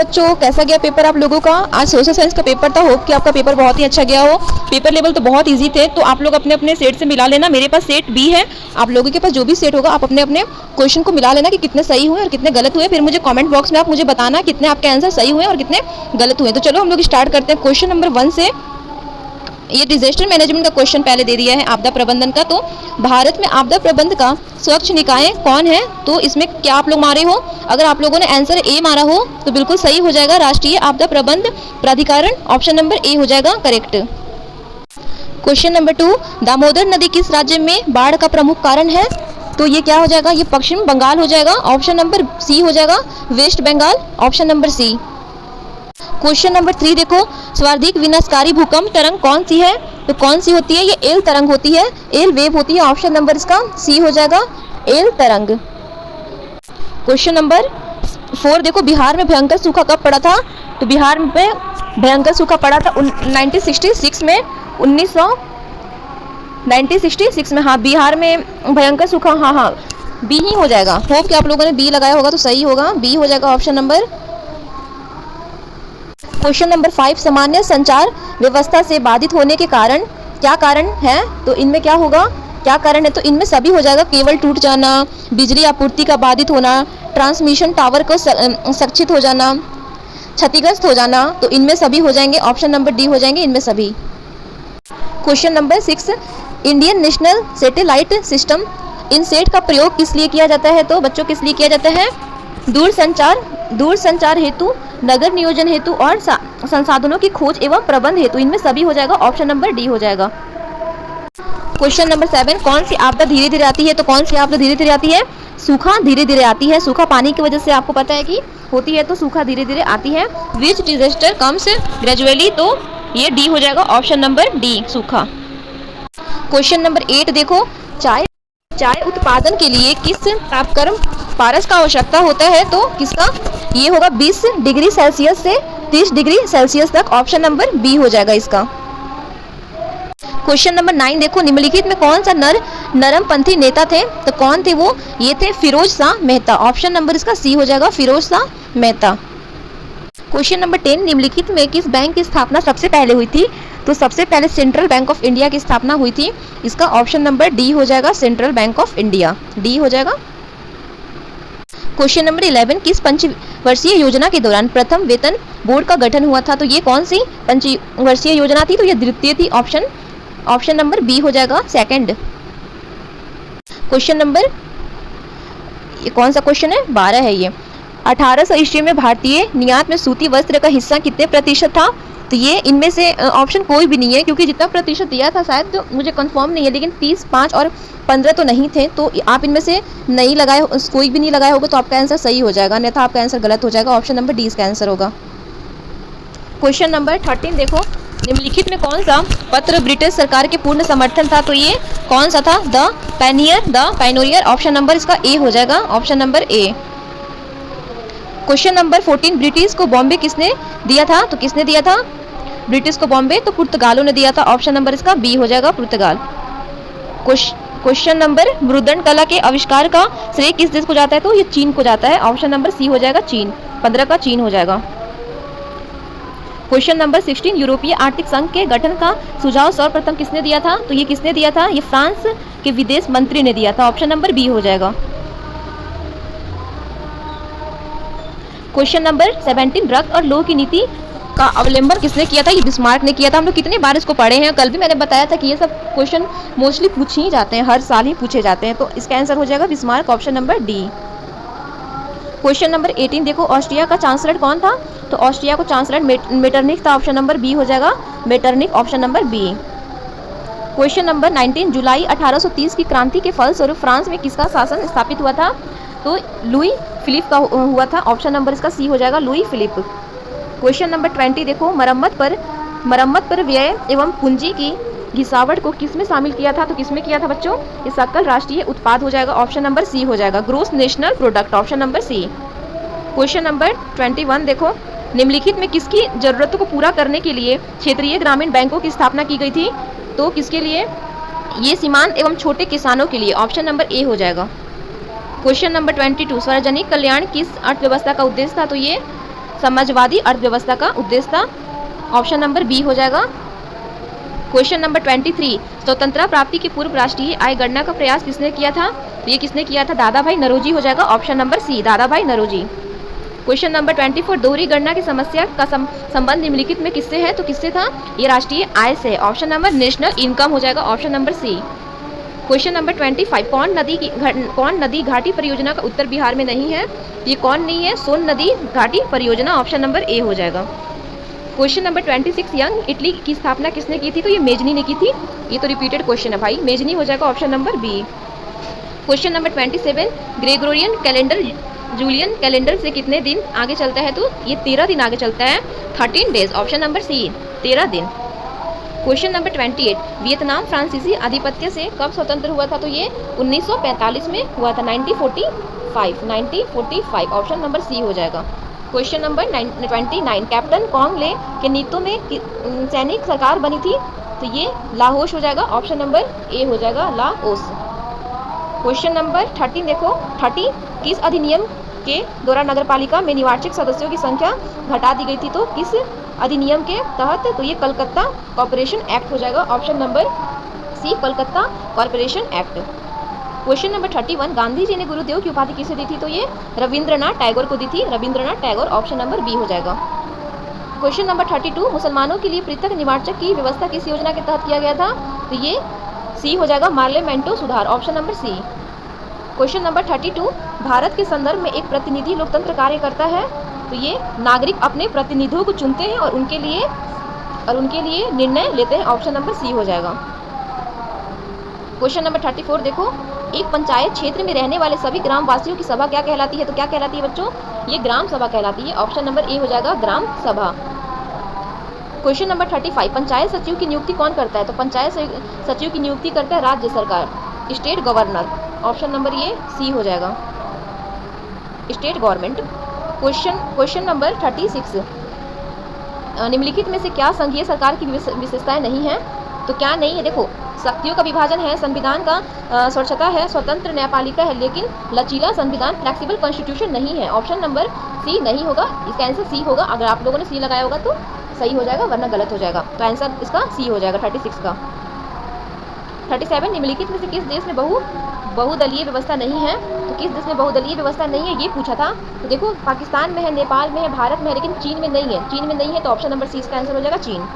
बच्चों, कैसा गया पेपर आप लोगों का? आज सोशल साइंस का पेपर था। होप कि आपका पेपर बहुत ही अच्छा गया हो। पेपर लेवल तो बहुत इजी थे, तो आप लोग अपने अपने सेट से मिला लेना। मेरे पास सेट बी है, आप लोगों के पास जो भी सेट होगा आप अपने अपने क्वेश्चन को मिला लेना कि कितने सही हुए और कितने गलत हुए। फिर मुझे कमेंट बॉक्स में आप मुझे बताना कितने आपके आंसर सही हुए और कितने गलत हुए। तो चलो हम लोग स्टार्ट करते हैं क्वेश्चन नंबर 1 से। ये डिजास्टर मैनेजमेंट का क्वेश्चन पहले दे दिया है, आपदा प्रबंधन का। तो भारत में आपदा प्रबंधन का स्वच्छ निकाय कौन है? तो इसमें क्या आप लोग मारे हो? अगर आप लोगों ने आंसर ए मारा हो तो बिल्कुल सही हो जाएगा, राष्ट्रीय आपदा प्रबंधन प्राधिकरण। ऑप्शन नंबर ए हो जाएगा करेक्ट। क्वेश्चन नंबर 2, दामोदर नदी किस राज्य में बाढ़ का प्रमुख कारण है? तो ये क्या हो जाएगा? ये पश्चिम बंगाल हो जाएगा। ऑप्शन नंबर सी हो जाएगा West Bengal. Option number C. Question number 3 देखो, सर्वाधिक विनाशकारी भूकंप तरंग कौन सी है? तो कौन सी होती है? ये एल तरंग होती है, एल वेव होती है। ऑप्शन नंबर इसका सी हो जाएगा एल तरंग। क्वेश्चन नंबर 4 देखो, बिहार में भयंकर सूखा कब पड़ा था? तो बिहार में भयंकर सूखा पड़ा था 1966 में। 1966 में, हाँ बिहार में भयंकर सूखा। हाँ बी ही हो जाएगा। होप कि आप लोगों ने बी लगाया होगा तो सही होगा, बी हो जाएगा ऑप्शन नंबर। क्वेश्चन नंबर 5, सामान्य संचार व्यवस्था से बाधित होने के कारण क्या कारण है? तो इनमें क्या होगा, क्या कारण है? तो इनमें सभी हो जाएगा, केबल टूट जाना, बिजली आपूर्ति का बाधित होना, ट्रांसमिशन टावर को संक्षिप्त हो जाना, क्षतिग्रस्त हो जाना। तो इनमें सभी हो जाएंगे, ऑप्शन नंबर डी हो जाएंगे इनमें सभी। Question number 6, Indian national satellite system, इन सेट का प्रयोग किस लिए किया जाता है? तो बच्चों किस लिए किया जाता है? दूरसंचार हेतु, नगर नियोजन हेतु और संसाधनों की खोज एवं प्रबंध हेतु। इनमें सभी हो जाएगा, ऑप्शन नंबर डी हो जाएगा। क्वेश्चन नंबर 7, कौन सी आपदा धीरे धीरे आती है? तो कौन सी आपदा धीरे धीरे आती है? सूखा धीरे धीरे आती है। सूखा पानी की वजह से आपको पता है कि होती है, तो सूखा धीरे धीरे आती है। विच डिजास्टर कम्स ग्रेजुअली, तो ये डी हो जाएगा, ऑप्शन नंबर डी सूखा। क्वेश्चन नंबर 8 देखो, चाय उत्पादन के लिए किस तापक्रम पारस का आवश्यकता होता है? तो किसका? ये होगा 20 डिग्री सेल्सियस से 30 डिग्री सेल्सियस तक। ऑप्शन नंबर बी हो जाएगा इसका। क्वेश्चन नंबर 9 देखो, निम्नलिखित में कौन सा नरमपंथी नेता थे? तो कौन थे वो? ये थे फिरोज शाह मेहता। ऑप्शन नंबर इसका सी हो जाएगा, फिरोज शाह मेहता। क्वेश्चन नंबर 10, निम्नलिखित में किस बैंक की स्थापना सबसे पहले हुई थी? तो सबसे पहले सेंट्रल बैंक ऑफ इंडिया की स्थापना हुई थी। इसका ऑप्शन नंबर डी हो जाएगा, central bank of India, D हो जाएगा। क्वेश्चन नंबर 11, किस पंचवर्षीय योजना के दौरान प्रथम वेतन बोर्ड का गठन हुआ था? तो ये कौन सी पंचवर्षीय योजना थी? तो ये द्वितीय थी। ऑप्शन नंबर बी हो जाएगा, सेकंड। क्वेश्चन नंबर, ये कौन सा क्वेश्चन है? 12 है ये। 1800 ईस्वी में भारतीय निर्यात में सूती वस्त्र का हिस्सा कितने प्रतिशत था? तो ये इनमें से ऑप्शन कोई भी नहीं है, क्योंकि जितना प्रतिशत दिया था शायद, तो मुझे कंफर्म नहीं है, लेकिन 30, 5 और 15 तो नहीं थे। तो आप इनमें से नहीं लगाए, कोई भी नहीं लगाया होगा तो आपका आंसर सही हो जाएगा, अन्यथा आपका आंसर गलत हो जाएगा। ऑप्शन नंबर डी इसका आंसर होगा। क्वेश्चन नंबर 13 देखो, निम्नलिखित में कौन सा पत्र ब्रिटिश सरकार के पूर्ण समर्थन था? तो ये कौन सा था? The Pioneer. ऑप्शन नंबर इसका ए हो जाएगा, option number A. Question number 14, British को बॉम्बे किसने दिया था? तो किसने दिया था ब्रिटिश को बॉम्बे? तो पुर्तगालों ने दिया था। ऑप्शन नंबर इसका बी हो जाएगा, पुर्तगाल। क्वेश्चन नंबर, मुद्रण कला के आविष्कार का श्रेय किस देश को जाता है? तो ये चीन को जाता है। ऑप्शन नंबर सी हो जाएगा, चीन। 15 का चीन हो जाएगा। क्वेश्चन नंबर 16, यूरोपीय आर्थिक संघ के गठन का सुझाव सर्वप्रथम किसने दिया था? तो ये किसने दिया था? ये फ्रांस के विदेश मंत्री ने दिया था। ऑप्शन नंबर बी हो जाएगा। क्वेश्चन नंबर 17, ड्रग और लॉ की नीति का अवलंबन किसने किया था? ये बिस्मार्क ने किया था। हम लोग कितने बार इसको पढ़े हैं, कल भी मैंने बताया था कि ये सब क्वेश्चन मोस्टली पूछ ही जाते हैं, हर साल ही पूछे जाते हैं। तो इसका आंसर हो जाएगा Bismarck, option number D. Question number 18 देखो, ऑस्ट्रिया का चांसलर कौन था? तो ऑस्ट्रिया को चांसलर मेटरनिक था। ऑप्शन नंबर बी हो जाएगा, Metternich, option number B. Question number 19, जुलाई 1830 की क्रांति के फलस्वरूप फ्रांस में किसका शासन स्थापित हुआ था? तो लुई फिलिप का हुआ था। ऑप्शन नंबर इसका सी हो जाएगा, लुई फिलिप। क्वेश्चन नंबर 20 देखो, मरम्मत पर व्यय एवं पूंजी की घिसावट को किसमें शामिल किया था? तो किसमें किया था बच्चों? ये सकल राष्ट्रीय उत्पाद हो जाएगा। ऑप्शन नंबर सी हो जाएगा, gross national product, option number C. Question number 21 देखो, निम्नलिखित में किसकी जरूरतों को पूरा करने के लिए क्षेत्रीय ग्रामीण बैंकों की स्थापना की गई थी? तो किसके लिए? ये सीमांत एवं छोटे किसानों के लिए। ऑप्शन नंबर ए हो जाएगा। क्वेश्चन नंबर 22, सार्वजनिक कल्याण किस अर्थव्यवस्था का उद्देश्य था? तो ये समाजवादी अर्थव्यवस्था का उद्देश्य था, ऑप्शन नंबर बी हो जाएगा। क्वेश्चन नंबर 23, स्वतंत्रता प्राप्ति की पूर्व राष्ट्रीय आय गणना का प्रयास किसने किया था? तो ये किसने किया था? दादा भाई नौरोजी हो जाएगा, ऑप्शन नंबर सी, दादा भाई नौरोजी। क्वेश्चन नंबर 24, दोहरी गणना की समस्या का संबंध निम्नलिखित में किससे है? तो किससे था? ये राष्ट्रीय आय से, ऑप्शन नंबर नेशनल इनकम हो जाएगा, option number C. Question number 25, कौन नदी घाटी परियोजना का उत्तर बिहार में नहीं है? ये कौन नहीं है? सोन नदी घाटी परियोजना, ऑप्शन नंबर ए हो जाएगा। क्वेश्चन नंबर 26, यंग इटली की स्थापना किसने की थी? तो ये मेजनी ने की थी। ये तो रिपीटेड क्वेश्चन है भाई, मेजनी हो जाएगा, option number B. Question number 27, Gregorian calendar Julian calendar से कितने दिन आगे चलता है? तो ये 13 दिन आगे चलता है, 13 डेज, ऑप्शन नंबर सी, 13 दिन। क्वेश्चन नंबर 28, वियतनाम फ्रांसीसी आधिपत्य से कब स्वतंत्र हुआ था? तो ये 1945 में हुआ था, 1945, ऑप्शन नंबर सी हो जाएगा। क्वेश्चन नंबर 29, कैप्टन कॉन्गले के नेतृत्व में सैनिक सरकार बनी थी? तो ये लाओस हो जाएगा, ऑप्शन नंबर ए हो जाएगा, लाओस। क्वेश्चन नंबर 30 देखो, 30 किस अधिनियम के द्वारा नगरपालिका में निवार्चिक सदस्यों की संख्या घटा दी गई थी? तो किस अधिनियम के तहत? तो ये कलकत्ता कॉरपोरेशन एक्ट हो जाएगा, option number C, Calcutta corporation act. Question number 31, Gandhi ji ने गुरुदेव की उपाधि किसे दी थी? तो ये रविंद्रनाथ टैगोर को दी थी, Rabindranath Tagore, option number B हो जाएगा। क्वेश्चन नंबर 32, मुसलमानों के लिए पृथक निवार्चक की व्यवस्था किस योजना के तहत किया गया था? तो ये सी हो जाएगा, मार्लेमेंटो सुधार, option number C. Question number 32, Bharat के संदर्भ में एक प्रतिनिधि लोकतंत्र कार्य करता है? तो ये नागरिक अपने प्रतिनिधियों को चुनते हैं और उनके लिए निर्णय लेते हैं, ऑप्शन नंबर सी हो जाएगा। क्वेश्चन नंबर 34 देखो, एक पंचायत क्षेत्र में रहने वाले सभी ग्राम वासियों की सभा क्या कहलाती है? तो क्या कहलाती है बच्चों? ये ग्राम सभा कहलाती है, ऑप्शन नंबर ए हो जाएगा, ग्राम सभा। क्वेश्चन नंबर 35, पंचायत सचिव की नियुक्ति कौन करता है? तो पंचायत सचिव की नियुक्ति करता है राज्य सरकार, स्टेट गवर्नर, ऑप्शन नंबर ये सी हो जाएगा, स्टेट गवर्नमेंट। क्वेश्चन नंबर 36, निम्नलिखित में से क्या संघीय सरकार की विशेषताएं नहीं है? तो क्या नहीं है? देखो, शक्तियों का विभाजन है, संविधान का स्वच्छता है, स्वतंत्र न्यायपालिका है, लेकिन लचीला संविधान, फ्लेक्सिबल कॉन्स्टिट्यूशन नहीं है, ऑप्शन नंबर सी नहीं होगा, इसका आंसर सी होगा। अगर आप लोगों ने सी लगाया होगा तो सही हो जाएगा, वरना गलत हो जाएगा, तो आंसर इसका सी हो जाएगा 36 का। 37, निम्नलिखित में से किस देश में बहुदलीय व्यवस्था नहीं है? तो किस देश में बहुदलीय व्यवस्था नहीं है ये पूछा था। तो देखो, पाकिस्तान में है, नेपाल में है, भारत में है, लेकिन चीन में नहीं है, चीन में नहीं है, तो ऑप्शन नंबर सी इसका आंसर हो जाएगा, चीन।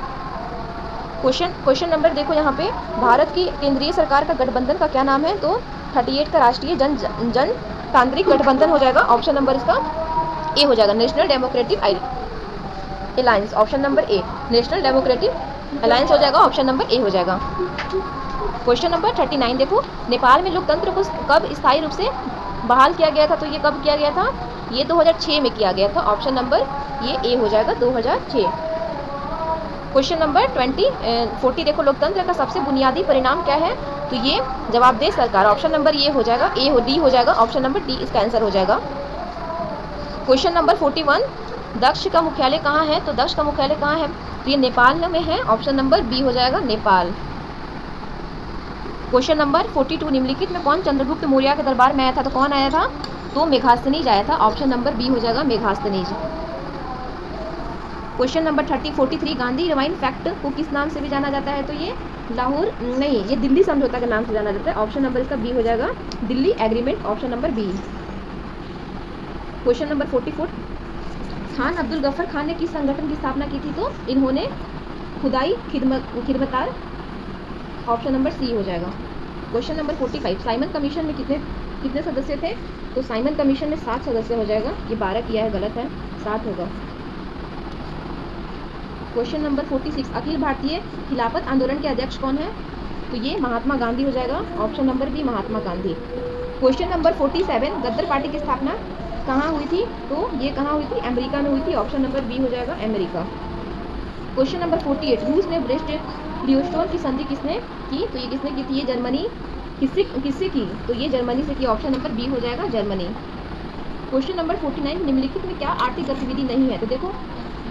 क्वेश्चन नंबर देखो यहाँ पे, भारत की केंद्रीय सरकार का गठबंधन का क्या नाम है? तो 38 का राष्ट्रीय जनतांत्रिक गठबंधन हो जाएगा, ऑप्शन नंबर इसका ए हो जाएगा, national democratic alliance, option number A, national democratic alliance हो जाएगा, ऑप्शन नंबर ए हो जाएगा। क्वेश्चन नंबर 39 देखो, नेपाल में लोकतंत्र को कब स्थायी रूप से बहाल किया गया था? तो ये कब किया गया था? ये 2006 में किया गया था, ऑप्शन नंबर ये ए हो जाएगा, 2006। क्वेश्चन नंबर 40 देखो, लोकतंत्र का सबसे बुनियादी परिणाम क्या है? तो ये जवाबदेह सरकार, ऑप्शन नंबर ये हो जाएगा, डी हो जाएगा, ऑप्शन नंबर डी इसका आंसर हो जाएगा। क्वेश्चन नंबर 41, दक्ष का मुख्यालय कहाँ है? तो दक्ष का मुख्यालय कहाँ है? तो ये नेपाल में है, ऑप्शन नंबर बी हो जाएगा, नेपाल। क्वेश्चन नंबर 42, निम्नलिखित में कौन चंद्रगुप्त मौर्य के दरबार में आया था? तो कौन आया था? तो मेघास्तनीज आया था, ऑप्शन नंबर बी हो जाएगा, Megasthenes. Question number 43, Gandhi Irwin pact को किस नाम से भी जाना जाता है? तो ये लाहौर नहीं, ये दिल्ली समझौता के नाम से जाना जाता है, ऑप्शन नंबर इसका बी हो जाएगा, Delhi agreement, option number B. Question number 44, Khan Abdul Gaffar Khan ने किस संगठन की स्थापना की थी? तो इन्होंने खुदाई खिदमतार, ऑप्शन नंबर सी हो जाएगा। क्वेश्चन नंबर 45, साइमन कमीशन में कितने सदस्य थे? तो साइमन कमीशन में 7 सदस्य हो जाएगा, ये 12 किया है, गलत है, 7 होगा। क्वेश्चन नंबर 46, अखिल भारतीय खिलाफत आंदोलन के अध्यक्ष कौन है? तो ये महात्मा गांधी हो जाएगा, option number B, Mahatma Gandhi. Question number 47, गद्दर party की स्थापना कहाँ हुई थी? तो ये कहाँ हुई थी? अमेरिका में हुई थी, ऑप्शन नंबर बी हो जाएगा, अमेरिका। क्वेश्चन नंबर 48, रूस में ब्रेस्ट लियोस्टोन की संधि किसने की? तो ये किसने की थी? ये जर्मनी किससे की? तो ये जर्मनी से की, ऑप्शन नंबर बी हो जाएगा, जर्मनी। क्वेश्चन नंबर 49, निम्नलिखित में क्या आर्थिक गतिविधि नहीं है? तो देखो,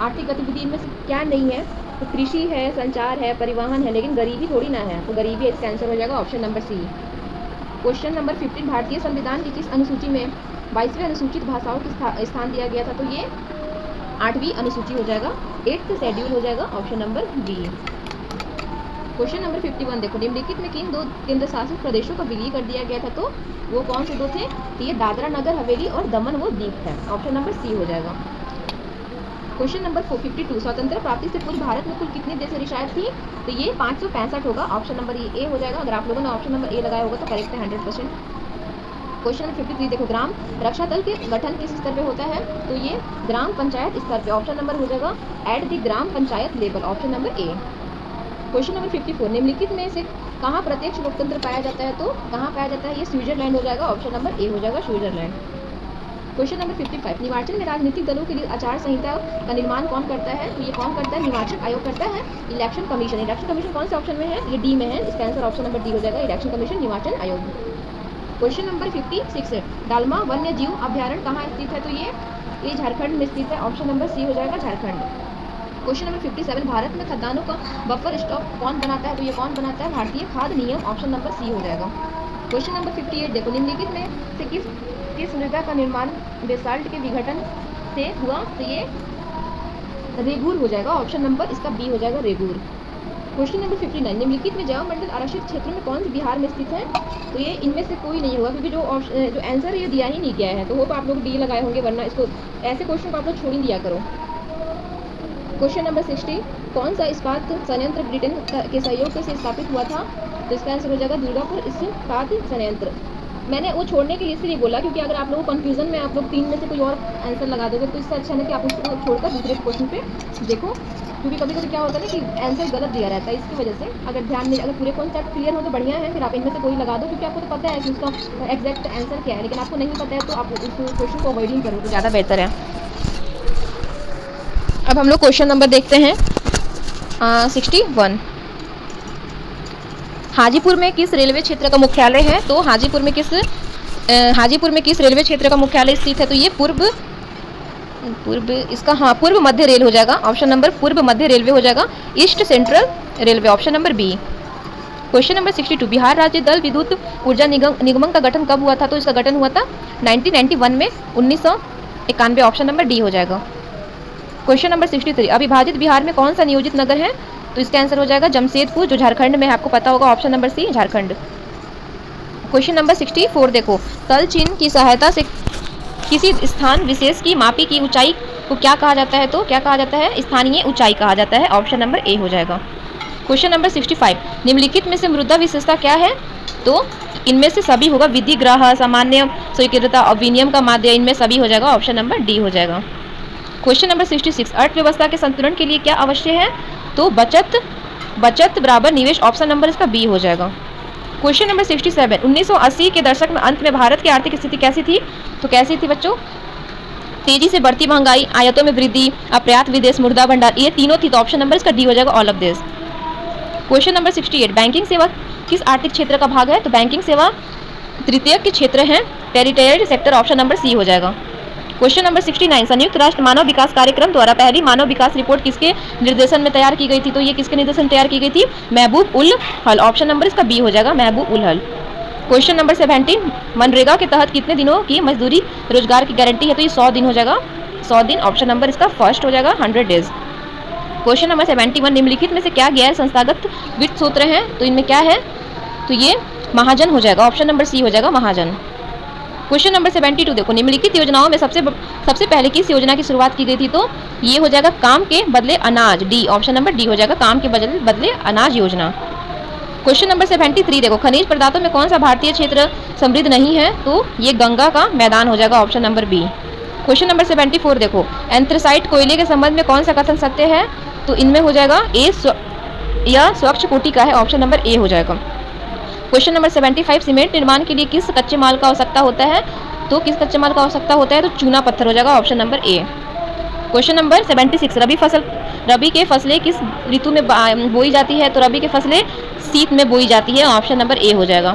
आर्थिक गतिविधि इनमें से क्या नहीं है? तो कृषि है, संचार है, परिवहन है, लेकिन गरीबी थोड़ी ना है, तो गरीबी इसका आंसर हो जाएगा, option number C. Question number 15, भारतीय संविधान की किस अनुसूची में 22वें अनुसूचित भाषाओं की स्थान दिया गया था? तो ये 8वीं अनुसूची हो जाएगा, 8th शेड्यूल हो जाएगा, option number B. Question number 51 देखो, निम्नलिखित में किन 2 केंद्र शासित प्रदेशों का विलय कर दिया गया था? तो वो कौन से 2 थे? तो ये दादरा नगर हवेली और दमन व दीव है, ऑप्शन नंबर सी हो जाएगा। क्वेश्चन नंबर 52, स्वतंत्रता प्राप्ति से पूर्व भारत में कुल कितने देशों रियासत थी? तो ये 565 होगा, ऑप्शन नंबर ए हो जाएगा। अगर आप लोगों ने ऑप्शन नंबर ए लगाया होगा तो करेक्ट है 100%। क्वेश्चन नंबर 53 देखो, ग्राम रक्षा दल के गठन किस स्तर पे होता है? तो ये ग्राम पंचायत स्तर पे, ऑप्शन नंबर हो जाएगा at the gram panchayat level, option number A. Question number 54, निम्नलिखित में से कहाँ प्रत्यक्ष लोकतंत्र पाया जाता है? तो कहाँ पाया जाता है? ये स्विट्जरलैंड हो जाएगा, ऑप्शन नंबर ए हो जाएगा स्विट्जरलैंड। क्वेश्चन नंबर 55, निर्वाचन में राजनीतिक दलों के लिए आचार संहिता का निर्माण कौन करता है? तो ये कौन करता है? निर्वाचन आयोग करता है, इलेक्शन कमीशन। इलेक्शन कमीशन कौन से ऑप्शन में है? ये डी में है, इसका आंसर ऑप्शन नंबर डी हो जाएगा, इलेक्शन कमीशन निर्वाचन आयोग। क्वेश्चन नंबर 56, डालमा वन्य जीव अभ्यारण्य कहाँ स्थित है? तो ये झारखंड में स्थित है, ऑप्शन नंबर सी हो जाएगा झारखंड। क्वेश्चन नंबर 57, भारत में खाद्यान्नों का बफर स्टॉक कौन बनाता है? तो ये कौन बनाता है? भारतीय खाद्य नियम, ऑप्शन नंबर सी हो जाएगा। क्वेश्चन नंबर 58 देखो, निम्नलिखित में से किस मृदा का निर्माण बेसाल्ट के विघटन से हुआ? तो ये रेगूर हो जाएगा, ऑप्शन नंबर इसका बी हो जाएगा रेगूर। क्वेश्चन नंबर 59, निम्नलिखित में जैव मंडल आरक्षित क्षेत्रों में कौन से बिहार में स्थित है? तो ये इनमें से कोई नहीं होगा, क्योंकि जो आंसर ये दिया ही नहीं गया है, तो होप आप लोग डी लगाए होंगे, वरना इसको ऐसे क्वेश्चन को आप लोग छोड़ ही दिया करो। क्वेश्चन नंबर 60, कौन सा इस्पात संयंत्र ब्रिटेन के सहयोग से स्थापित हुआ था? तो इसका आंसर हो जाएगा दुर्गापुर इस्पात संयंत्र। मैंने वो छोड़ने के लिए इसलिए बोला क्योंकि अगर आप लोगों को कन्फ्यूजन में आप लोग 3 में से कोई और आंसर लगा दोगे तो इससे अच्छा है कि आप उसको छोड़कर दूसरे क्वेश्चन पे देखो, क्योंकि कभी कभी क्या होता है ना कि आंसर गलत दिया रहता है, इसकी वजह से अगर ध्यान नहीं, अगर पूरे कॉन्सेप्ट क्लियर हो तो बढ़िया है, फिर आप इनमें से कोई लगा दो, क्योंकि आपको तो पता है कि उसका एग्जैक्ट आंसर क्या है, लेकिन आपको नहीं पता है तो आप उस क्वेश्चन को अवॉइड ही करो तो ज़्यादा बेहतर है। अब हम लोग क्वेश्चन नंबर देखते हैं 61, हाजीपुर में किस रेलवे क्षेत्र का मुख्यालय है? तो हाजीपुर में किस रेलवे क्षेत्र का मुख्यालय स्थित है? तो ये पूर्व मध्य रेल हो जाएगा, ऑप्शन नंबर पूर्व मध्य रेलवे हो जाएगा, east central railway, option number B. Question number 62, Bihar राज्य जल विद्युत ऊर्जा निगम का गठन कब हुआ था? तो इसका गठन हुआ था 1991 में, 1991, ऑप्शन नंबर डी हो जाएगा। क्वेश्चन नंबर 63, अविभाजित बिहार में कौन सा नियोजित नगर है? तो इसका आंसर हो जाएगा जमशेदपुर, जो झारखंड में है, आपको पता होगा, option number C Jharkhand. Question number 64 देखो, तल चिन्ह की सहायता से किसी स्थान विशेष की मापी की ऊंचाई को क्या कहा जाता है? तो क्या कहा जाता है? स्थानीय ऊंचाई कहा जाता है, ऑप्शन नंबर ए हो जाएगा। क्वेश्चन नंबर 65, निम्नलिखित में से मृदा विशेषता क्या है? तो इनमें से सभी होगा, विधि ग्रह, सामान्य स्वीकृतता और विनियम का माध्य, इनमें सभी हो जाएगा, ऑप्शन नंबर डी हो जाएगा। क्वेश्चन नंबर 66, अर्थव्यवस्था के संतुलन के लिए क्या अवश्य है? तो बचत बराबर निवेश, ऑप्शन नंबर इसका बी हो जाएगा। क्वेश्चन नंबर 67, 1980 के दशक में अंत में भारत की आर्थिक स्थिति कैसी थी? तो कैसी थी बच्चों? तेजी से बढ़ती महंगाई, आयातों में वृद्धि, अपर्याप्त विदेश मुद्रा भंडार, ये तीनों थी, तो ऑप्शन नंबर इसका डी हो जाएगा, all of this. Question number 68, banking सेवा किस आर्थिक क्षेत्र का भाग है? तो बैंकिंग सेवा तृतीयक के क्षेत्र है, territorial sector, option number C हो जाएगा। क्वेश्चन नंबर 69, संयुक्त राष्ट्र मानव विकास कार्यक्रम द्वारा पहली मानव विकास रिपोर्ट किसके निर्देशन में तैयार की गई थी? तो ये किसके निर्देशन में तैयार की गई थी? महबूब उल हल, ऑप्शन नंबर इसका बी हो जाएगा, महबूब उल हल। क्वेश्चन नंबर 70, मनरेगा के तहत कितने दिनों की मजदूरी रोजगार की गारंटी है? तो ये 100 दिन हो जाएगा, 100 दिन, ऑप्शन नंबर इसका फर्स्ट हो जाएगा, 100 डेज। क्वेश्चन नंबर 71, निम्नलिखित में से क्या गैर संस्थागत वित्त सूत्र हैं? तो इनमें क्या है? तो ये महाजन हो जाएगा, ऑप्शन नंबर सी हो जाएगा, महाजन। क्वेश्चन नंबर 72 देखो, निम्नलिखित योजनाओं में सबसे पहले किस योजना की शुरुआत की गई थी? तो ये हो जाएगा काम के बदले अनाज, डी, ऑप्शन नंबर डी हो जाएगा, काम के बदले अनाज योजना। क्वेश्चन नंबर 73 देखो, खनिज पदार्थों में कौन सा भारतीय क्षेत्र समृद्ध नहीं है? तो ये गंगा का मैदान हो जाएगा, option number B. Question number 74 देखो, एंथ्रेसाइट कोयले के संबंध में कौन सा कथन सत्य है? तो इनमें हो जाएगा यह स्वच्छ कोटि का है, ऑप्शन नंबर ए हो जाएगा। क्वेश्चन नंबर 75, सीमेंट निर्माण के लिए किस कच्चे माल का आवश्यकता होता है? तो किस कच्चे माल का आवश्यकता होता है? तो चूना पत्थर हो जाएगा, option number A. Question number 76, रबी के फसलें किस ऋतु में बोई जाती है? तो रबी के फसलें शीत में बोई जाती है, ऑप्शन नंबर ए हो जाएगा।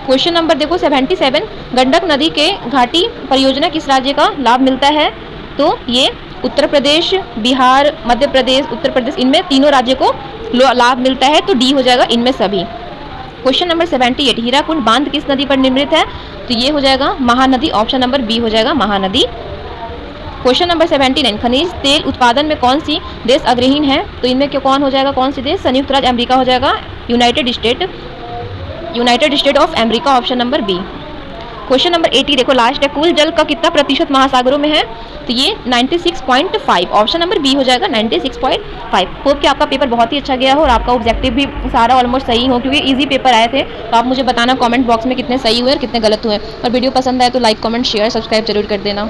क्वेश्चन नंबर देखो 77, गंडक नदी के घाटी परियोजना किस राज्य का लाभ मिलता है? तो ये उत्तर प्रदेश, बिहार, मध्य प्रदेश, उत्तर प्रदेश, इनमें तीनों राज्यों को लाभ मिलता है, तो डी हो जाएगा इनमें सभी। क्वेश्चन नंबर 78, हीराकुंड बांध किस नदी पर निर्मित है? तो ये हो जाएगा महानदी, ऑप्शन नंबर बी हो जाएगा, महानदी। क्वेश्चन नंबर 79, खनिज तेल उत्पादन में कौन सी देश अग्रहीन है? तो इनमें क्यों कौन हो जाएगा, कौन सी देश? संयुक्त राज्य अमेरिका हो जाएगा, United State of America, option number B. Question number 80 देखो लास्ट है, कुल जल का कितना प्रतिशत महासागरों में है? तो ये 96.5, ऑप्शन नंबर बी हो जाएगा 96.5। होप कि आपका पेपर बहुत ही अच्छा गया हो और आपका ऑब्जेक्टिव भी सारा ऑलमोस्ट सही हो, क्योंकि इजी पेपर आए थे। तो आप मुझे बताना कमेंट बॉक्स में कितने सही हुए और कितने गलत हुए। और वीडियो पसंद आए तो लाइक कमेंट शेयर सब्सक्राइब जरूर कर देना।